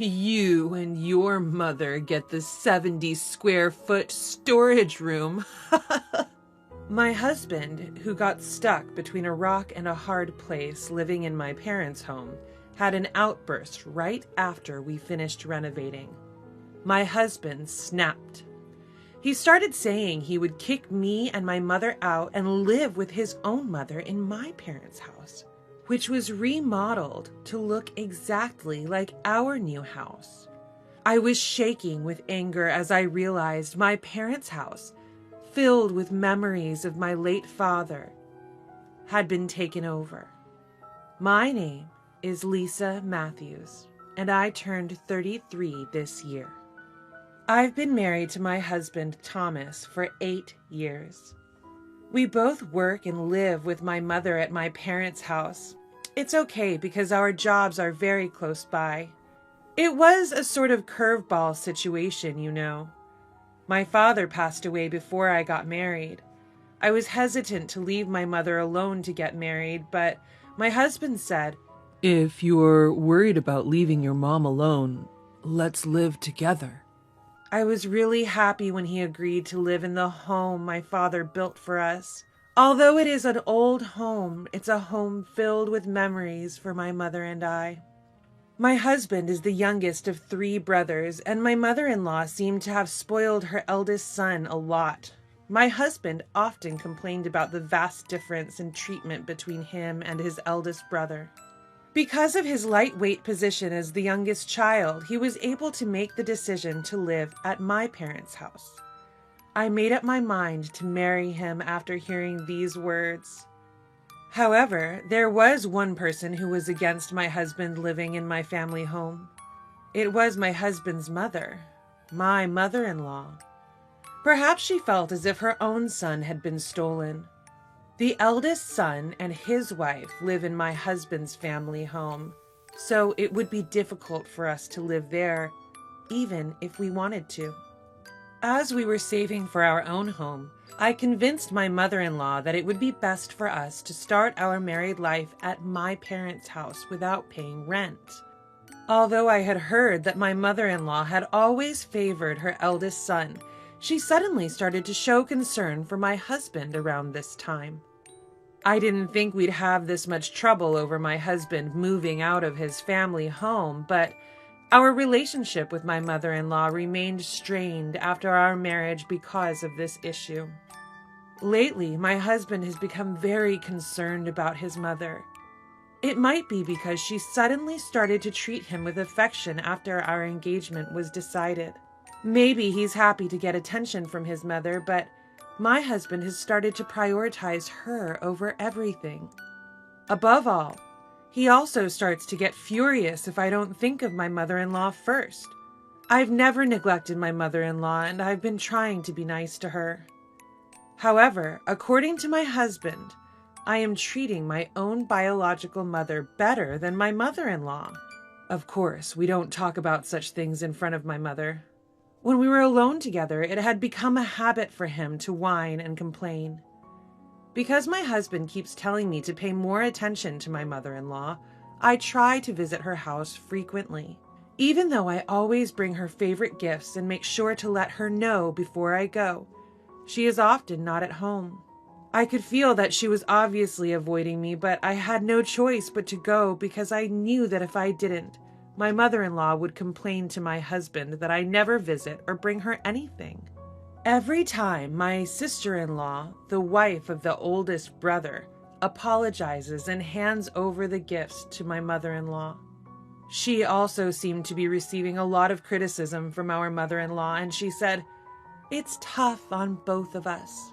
You and your mother get the 70 square foot storage room. My husband, who got stuck between a rock and a hard place living in my parents' home, had an outburst right after we finished renovating. My husband snapped. He started saying he would kick me and my mother out and live with his own mother in my parents' house, which was remodeled to look exactly like our new house. I was shaking with anger as I realized my parents' house, filled with memories of my late father, had been taken over. My name is Lisa Matthews, and I turned 33 this year. I've been married to my husband, Thomas, for 8 years. We both work and live with my mother at my parents' house. It's okay because our jobs are very close by. It was a sort of curveball situation, you know. My father passed away before I got married. I was hesitant to leave my mother alone to get married, but my husband said, "If you're worried about leaving your mom alone, let's live together." I was really happy when he agreed to live in the home my father built for us. Although it is an old home, it's a home filled with memories for my mother and I. My husband is the youngest of 3 brothers, and my mother-in-law seemed to have spoiled her eldest son a lot. My husband often complained about the vast difference in treatment between him and his eldest brother. Because of his lightweight position as the youngest child, he was able to make the decision to live at my parents' house. I made up my mind to marry him after hearing these words. However, there was one person who was against my husband living in my family home. It was my husband's mother, my mother-in-law. Perhaps she felt as if her own son had been stolen. The eldest son and his wife live in my husband's family home, so it would be difficult for us to live there, even if we wanted to. As we were saving for our own home, I convinced my mother-in-law that it would be best for us to start our married life at my parents' house without paying rent. Although I had heard that my mother-in-law had always favored her eldest son, she suddenly started to show concern for my husband around this time. I didn't think we'd have this much trouble over my husband moving out of his family home, but our relationship with my mother-in-law remained strained after our marriage because of this issue. Lately, my husband has become very concerned about his mother. It might be because she suddenly started to treat him with affection after our engagement was decided. Maybe he's happy to get attention from his mother, but my husband has started to prioritize her over everything. Above all, he also starts to get furious if I don't think of my mother-in-law first. I've never neglected my mother-in-law, and I've been trying to be nice to her. However, according to my husband, I am treating my own biological mother better than my mother-in-law. Of course, we don't talk about such things in front of my mother. When we were alone together, it had become a habit for him to whine and complain. Because my husband keeps telling me to pay more attention to my mother-in-law, I try to visit her house frequently, even though I always bring her favorite gifts and make sure to let her know before I go. She is often not at home. I could feel that she was obviously avoiding me, but I had no choice but to go because I knew that if I didn't, my mother-in-law would complain to my husband that I never visit or bring her anything. Every time my sister-in-law, the wife of the oldest brother, apologizes and hands over the gifts to my mother-in-law. She also seemed to be receiving a lot of criticism from our mother-in-law, and she said, "It's tough on both of us.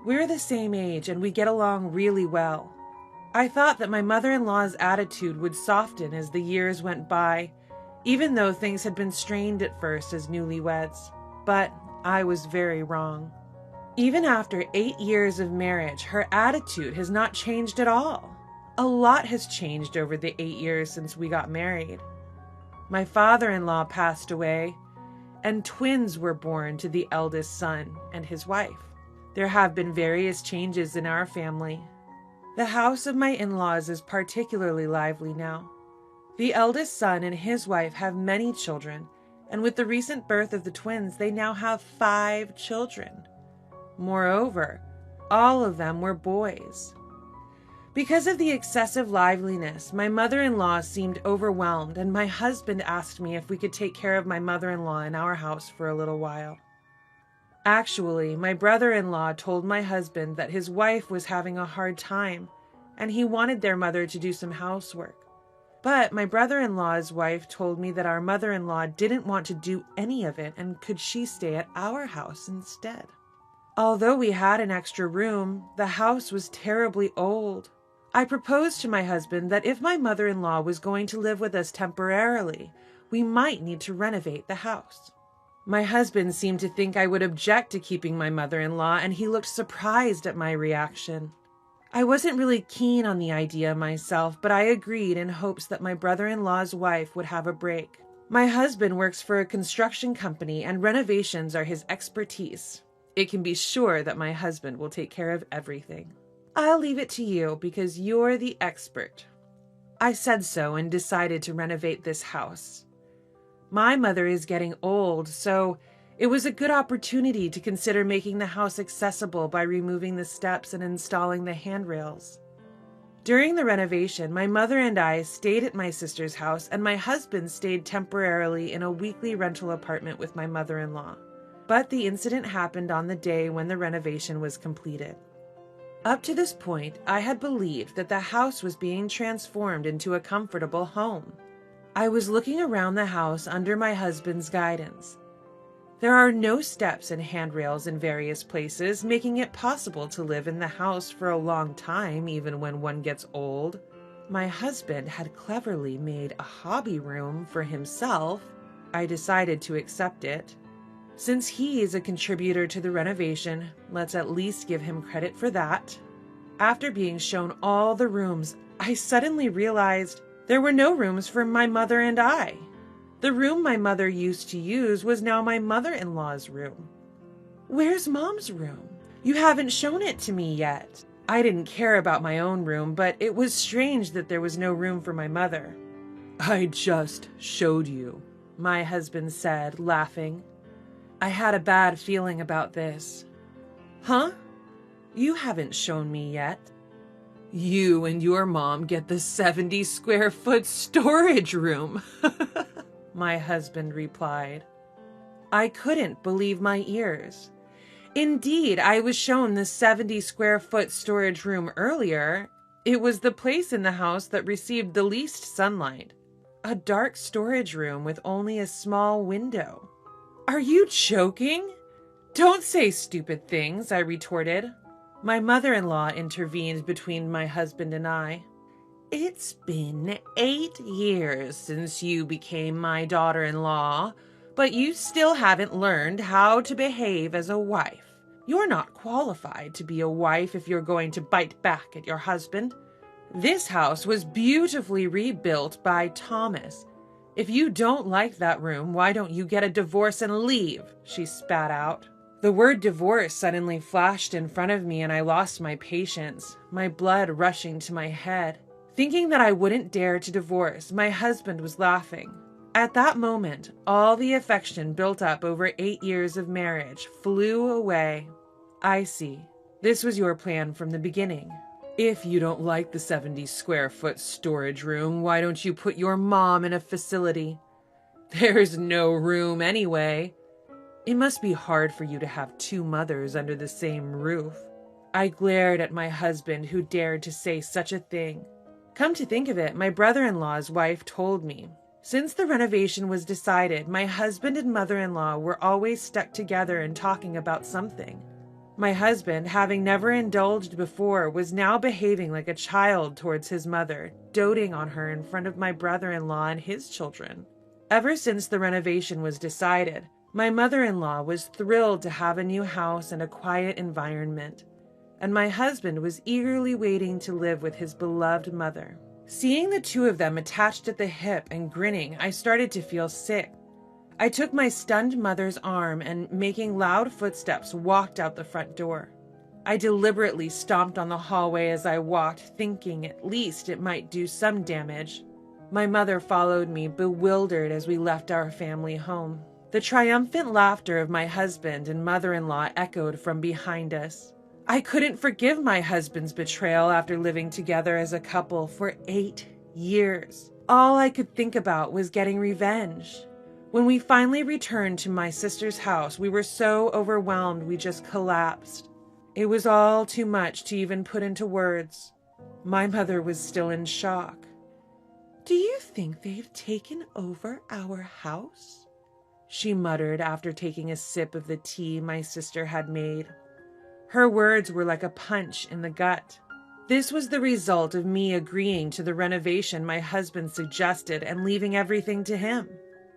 We're the same age and we get along really well." I thought that my mother-in-law's attitude would soften as the years went by, even though things had been strained at first as newlyweds. But I was very wrong. Even after 8 years of marriage, her attitude has not changed at all. A lot has changed over the 8 years since we got married. My father-in-law passed away, and twins were born to the eldest son and his wife. There have been various changes in our family. The house of my in-laws is particularly lively now. The eldest son and his wife have many children, and with the recent birth of the twins, they now have 5 children. Moreover, all of them were boys. Because of the excessive liveliness, my mother-in-law seemed overwhelmed, and my husband asked me if we could take care of my mother-in-law in our house for a little while. Actually, my brother-in-law told my husband that his wife was having a hard time, and he wanted their mother to do some housework. But my brother-in-law's wife told me that our mother-in-law didn't want to do any of it, and could she stay at our house instead. Although we had an extra room, the house was terribly old. I proposed to my husband that if my mother-in-law was going to live with us temporarily, we might need to renovate the house. My husband seemed to think I would object to keeping my mother-in-law, and he looked surprised at my reaction. I wasn't really keen on the idea myself, but I agreed in hopes that my brother-in-law's wife would have a break. My husband works for a construction company, and renovations are his expertise. It can be sure that my husband will take care of everything. I'll leave it to you because you're the expert. I said so and decided to renovate this house. My mother is getting old, so it was a good opportunity to consider making the house accessible by removing the steps and installing the handrails. During the renovation, my mother and I stayed at my sister's house, and my husband stayed temporarily in a weekly rental apartment with my mother-in-law. But the incident happened on the day when the renovation was completed. Up to this point, I had believed that the house was being transformed into a comfortable home. I was looking around the house under my husband's guidance. There are no steps and handrails in various places, making it possible to live in the house for a long time, even when one gets old. My husband had cleverly made a hobby room for himself. I decided to accept it. Since he is a contributor to the renovation, let's at least give him credit for that. After being shown all the rooms, I suddenly realized there were no rooms for my mother and I. The room my mother used to use was now my mother-in-law's room. Where's Mom's room? You haven't shown it to me yet. I didn't care about my own room, but it was strange that there was no room for my mother. I just showed you, my husband said, laughing. I had a bad feeling about this. Huh? You haven't shown me yet. You and your mom get the 70-square-foot storage room, my husband replied. I couldn't believe my ears. Indeed, I was shown the 70-square-foot storage room earlier. It was the place in the house that received the least sunlight. A dark storage room with only a small window. Are you joking? Don't say stupid things, I retorted. My mother-in-law intervened between my husband and I. It's been 8 years since you became my daughter-in-law, but you still haven't learned how to behave as a wife. You're not qualified to be a wife if you're going to bite back at your husband. This house was beautifully rebuilt by Thomas. If you don't like that room, why don't you get a divorce and leave? She spat out. The word divorce suddenly flashed in front of me, and I lost my patience, my blood rushing to my head. Thinking that I wouldn't dare to divorce, my husband was laughing. At that moment, all the affection built up over 8 years of marriage flew away. I see. This was your plan from the beginning. If you don't like the 70-square-foot storage room, why don't you put your mom in a facility? There's no room anyway. It must be hard for you to have 2 mothers under the same roof. I glared at my husband, who dared to say such a thing. Come to think of it, my brother-in-law's wife told me. Since the renovation was decided, my husband and mother-in-law were always stuck together and talking about something. My husband, having never indulged before, was now behaving like a child towards his mother, doting on her in front of my brother-in-law and his children. Ever since the renovation was decided, my mother-in-law was thrilled to have a new house and a quiet environment, and my husband was eagerly waiting to live with his beloved mother. Seeing the 2 of them attached at the hip and grinning, I started to feel sick. I took my stunned mother's arm and, making loud footsteps, walked out the front door. I deliberately stomped on the hallway as I walked, thinking at least it might do some damage. My mother followed me, bewildered, as we left our family home. The triumphant laughter of my husband and mother-in-law echoed from behind us. I couldn't forgive my husband's betrayal after living together as a couple for 8 years. All I could think about was getting revenge. When we finally returned to my sister's house, we were so overwhelmed we just collapsed. It was all too much to even put into words. My mother was still in shock. "Do you think they've taken over our house?" she muttered after taking a sip of the tea my sister had made. Her words were like a punch in the gut. This was the result of me agreeing to the renovation my husband suggested and leaving everything to him.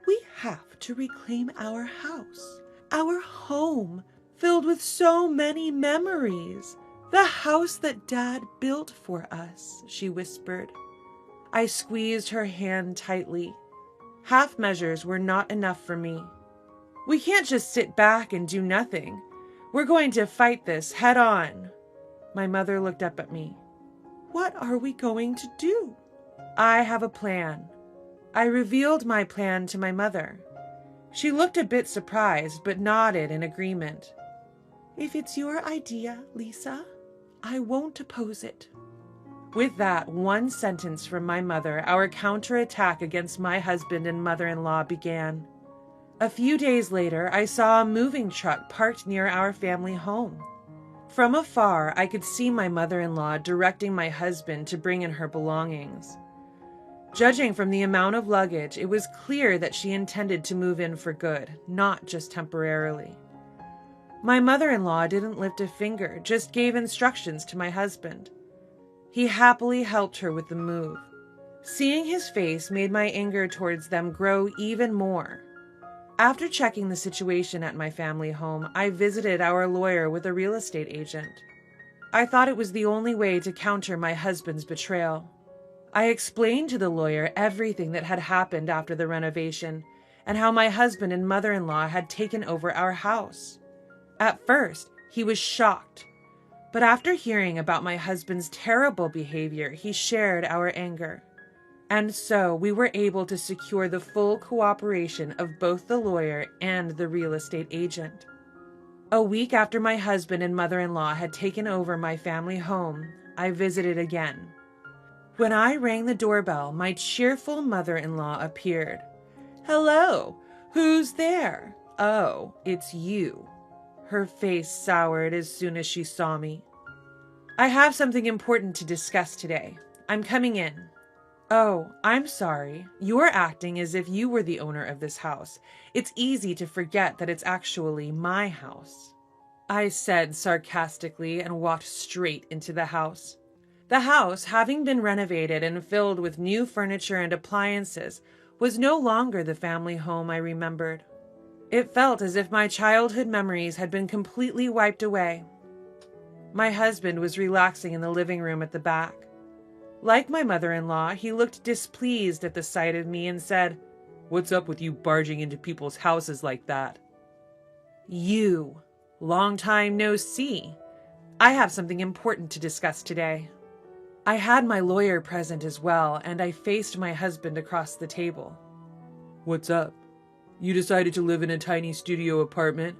"We have to reclaim our house, our home, filled with so many memories. The house that Dad built for us," she whispered. I squeezed her hand tightly. Half measures were not enough for me. "We can't just sit back and do nothing. We're going to fight this head on." My mother looked up at me. "What are we going to do?" "I have a plan." I revealed my plan to my mother. She looked a bit surprised, but nodded in agreement. "If it's your idea, Lisa, I won't oppose it." With that one sentence from my mother, our counterattack against my husband and mother-in-law began. A few days later, I saw a moving truck parked near our family home. From afar, I could see my mother-in-law directing my husband to bring in her belongings. Judging from the amount of luggage, it was clear that she intended to move in for good, not just temporarily. My mother-in-law didn't lift a finger, just gave instructions to my husband. He happily helped her with the move. Seeing his face made my anger towards them grow even more. After checking the situation at my family home, I visited our lawyer with a real estate agent. I thought it was the only way to counter my husband's betrayal. I explained to the lawyer everything that had happened after the renovation and how my husband and mother-in-law had taken over our house. At first, he was shocked. But after hearing about my husband's terrible behavior, he shared our anger. And so we were able to secure the full cooperation of both the lawyer and the real estate agent. A week after my husband and mother-in-law had taken over my family home, I visited again. When I rang the doorbell, my cheerful mother-in-law appeared. "Hello, who's there?" "Oh, it's you." Her face soured as soon as she saw me. "I have something important to discuss today. I'm coming in." "Oh, I'm sorry. You're acting as if you were the owner of this house. It's easy to forget that it's actually my house," I said sarcastically and walked straight into the house. The house, having been renovated and filled with new furniture and appliances, was no longer the family home I remembered. It felt as if my childhood memories had been completely wiped away. My husband was relaxing in the living room at the back. Like my mother-in-law, he looked displeased at the sight of me and said, "What's up with you barging into people's houses like that?" "You. Long time no see. I have something important to discuss today." I had my lawyer present as well, and I faced my husband across the table. "What's up? You decided to live in a tiny studio apartment?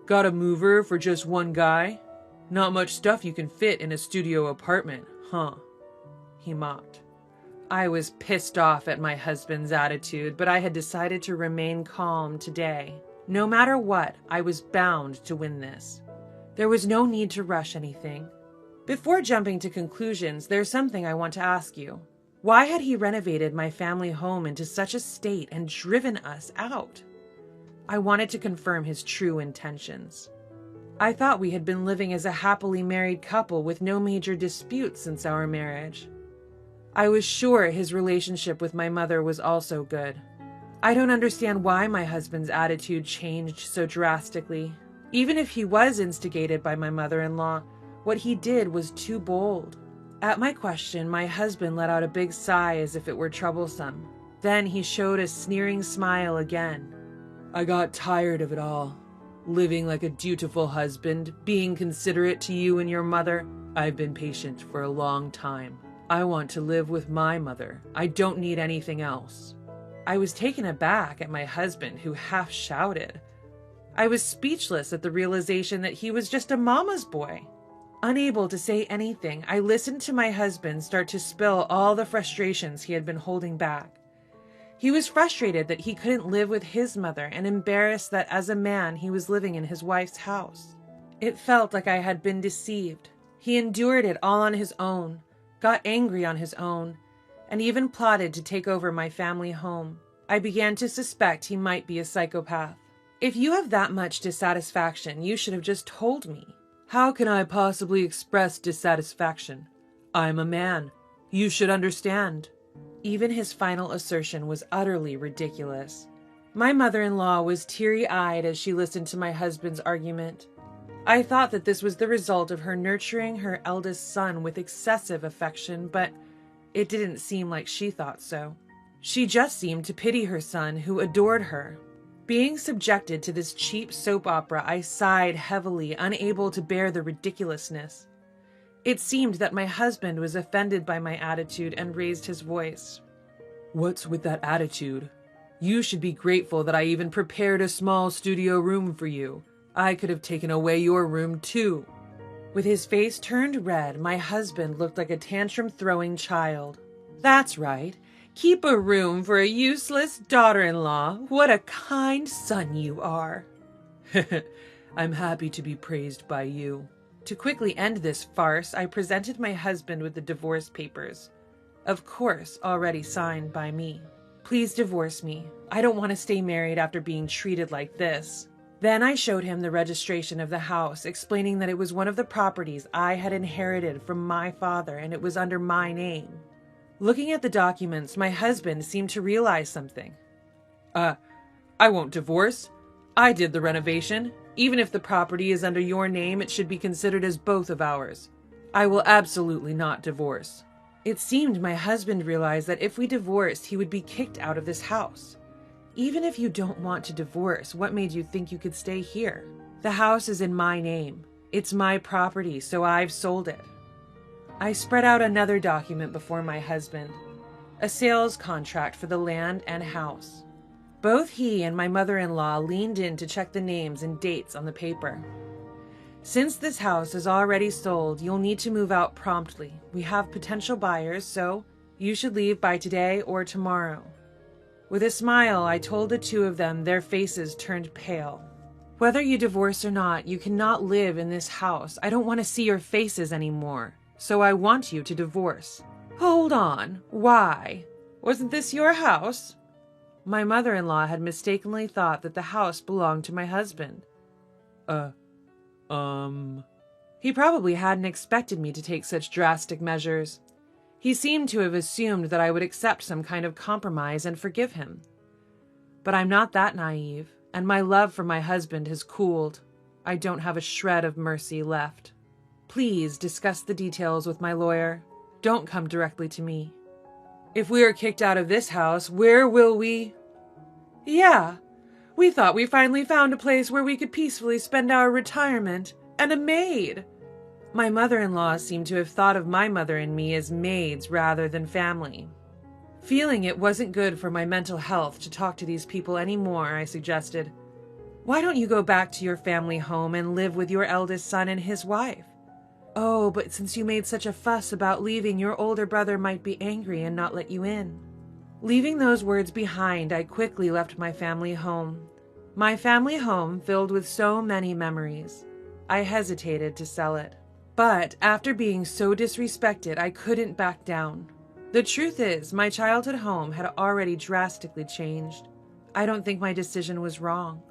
Got a mover for just one guy? Not much stuff you can fit in a studio apartment, huh?" He mocked. I was pissed off at my husband's attitude, but I had decided to remain calm today. No matter what, I was bound to win this. There was no need to rush anything. Before jumping to conclusions, there's something I want to ask you. Why had he renovated my family home into such a state and driven us out? I wanted to confirm his true intentions. I thought we had been living as a happily married couple with no major disputes since our marriage. I was sure his relationship with my mother was also good. I don't understand why my husband's attitude changed so drastically. Even if he was instigated by my mother-in-law, what he did was too bold. At my question, my husband let out a big sigh as if it were troublesome. Then he showed a sneering smile again. "I got tired of it all. Living like a dutiful husband, being considerate to you and your mother. I've been patient for a long time. I want to live with my mother. I don't need anything else. I was taken aback at my husband, who half shouted. I was speechless at the realization that he was just a mama's boy. Unable to say anything, I listened to my husband start to spill all the frustrations he had been holding back. He was frustrated that he couldn't live with his mother and embarrassed that as a man he was living in his wife's house. It felt like I had been deceived. He endured it all on his own, got angry on his own, and even plotted to take over my family home. I began to suspect he might be a psychopath. If you have that much dissatisfaction, you should have just told me. How can I possibly express dissatisfaction? I'm a man. You should understand. Even his final assertion was utterly ridiculous. My mother-in-law was teary-eyed as she listened to my husband's argument. I thought that this was the result of her nurturing her eldest son with excessive affection, but it didn't seem like she thought so. She just seemed to pity her son, who adored her. Being subjected to this cheap soap opera, I sighed heavily, unable to bear the ridiculousness. It seemed that my husband was offended by my attitude and raised his voice. What's with that attitude? You should be grateful that I even prepared a small studio room for you. I could have taken away your room too. With his face turned red, my husband looked like a tantrum-throwing child. That's right. Keep a room for a useless daughter-in-law. What a kind son you are. I'm happy to be praised by you. To quickly end this farce, I presented my husband with the divorce papers. Of course, already signed by me. Please divorce me. I don't want to stay married after being treated like this. Then I showed him the registration of the house, explaining that it was one of the properties I had inherited from my father and it was under my name. Looking at the documents, my husband seemed to realize something. I won't divorce. I did the renovation. Even if the property is under your name, it should be considered as both of ours. I will absolutely not divorce. It seemed my husband realized that if we divorced, he would be kicked out of this house. Even if you don't want to divorce, what made you think you could stay here? The house is in my name. It's my property, so I've sold it. I spread out another document before my husband, a sales contract for the land and house. Both he and my mother-in-law leaned in to check the names and dates on the paper. Since this house is already sold, you'll need to move out promptly. We have potential buyers, so you should leave by today or tomorrow. With a smile, I told the two of them. Their faces turned pale. Whether you divorce or not, you cannot live in this house. I don't want to see your faces anymore. So I want you to divorce. Hold on. Why? Wasn't this your house? My mother-in-law had mistakenly thought that the house belonged to my husband. He probably hadn't expected me to take such drastic measures. He seemed to have assumed that I would accept some kind of compromise and forgive him. But I'm not that naive, and my love for my husband has cooled. I don't have a shred of mercy left. Please discuss the details with my lawyer. Don't come directly to me. If we are kicked out of this house, where will we? Yeah, we thought we finally found a place where we could peacefully spend our retirement, and a maid. My mother-in-law seemed to have thought of my mother and me as maids rather than family. Feeling it wasn't good for my mental health to talk to these people anymore, I suggested, why don't you go back to your family home and live with your eldest son and his wife? Oh, but since you made such a fuss about leaving, your older brother might be angry and not let you in. Leaving those words behind, I quickly left my family home. My family home filled with so many memories. I hesitated to sell it. But after being so disrespected, I couldn't back down. The truth is, my childhood home had already drastically changed. I don't think my decision was wrong.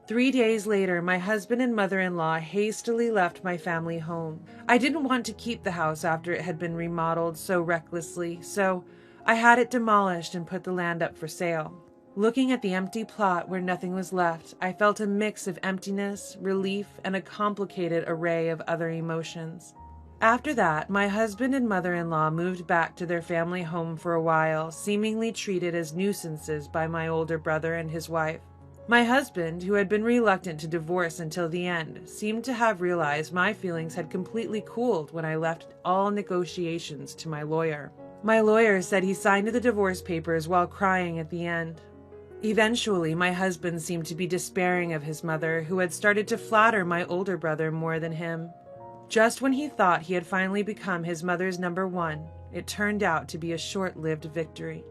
3 days later, my husband and mother-in-law hastily left my family home. I didn't want to keep the house after it had been remodeled so recklessly, so I had it demolished and put the land up for sale. Looking at the empty plot where nothing was left, I felt a mix of emptiness, relief, and a complicated array of other emotions. After that, my husband and mother-in-law moved back to their family home for a while, seemingly treated as nuisances by my older brother and his wife. My husband, who had been reluctant to divorce until the end, seemed to have realized my feelings had completely cooled when I left all negotiations to my lawyer. My lawyer said he signed the divorce papers while crying at the end. Eventually, my husband seemed to be despairing of his mother, who had started to flatter my older brother more than him. Just when he thought he had finally become his mother's number one, it turned out to be a short-lived victory.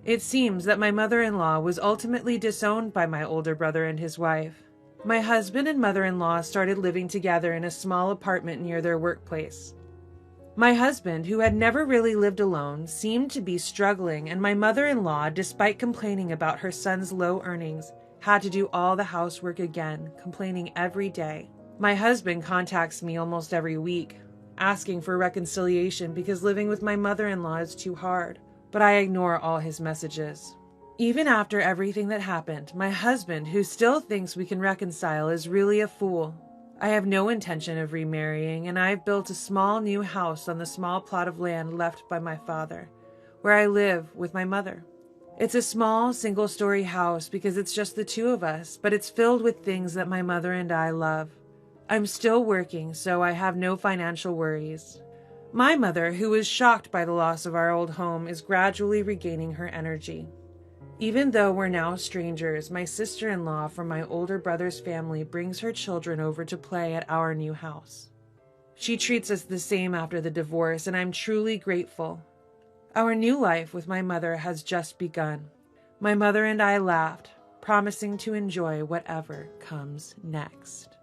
It seems that my mother-in-law was ultimately disowned by my older brother and his wife. My husband and mother-in-law started living together in a small apartment near their workplace. My husband, who had never really lived alone, seemed to be struggling, and my mother-in-law, despite complaining about her son's low earnings, had to do all the housework again, complaining every day. My husband contacts me almost every week, asking for reconciliation because living with my mother-in-law is too hard. But I ignore all his messages. Even after everything that happened, my husband, who still thinks we can reconcile, is really a fool. I have no intention of remarrying, and I've built a small new house on the small plot of land left by my father, where I live with my mother. It's a small, single-story house because it's just the two of us, but it's filled with things that my mother and I love. I'm still working, so I have no financial worries. My mother, who was shocked by the loss of our old home, is gradually regaining her energy. Even though we're now strangers, my sister-in-law from my older brother's family brings her children over to play at our new house. She treats us the same after the divorce, and I'm truly grateful. Our new life with my mother has just begun. My mother and I laughed, promising to enjoy whatever comes next.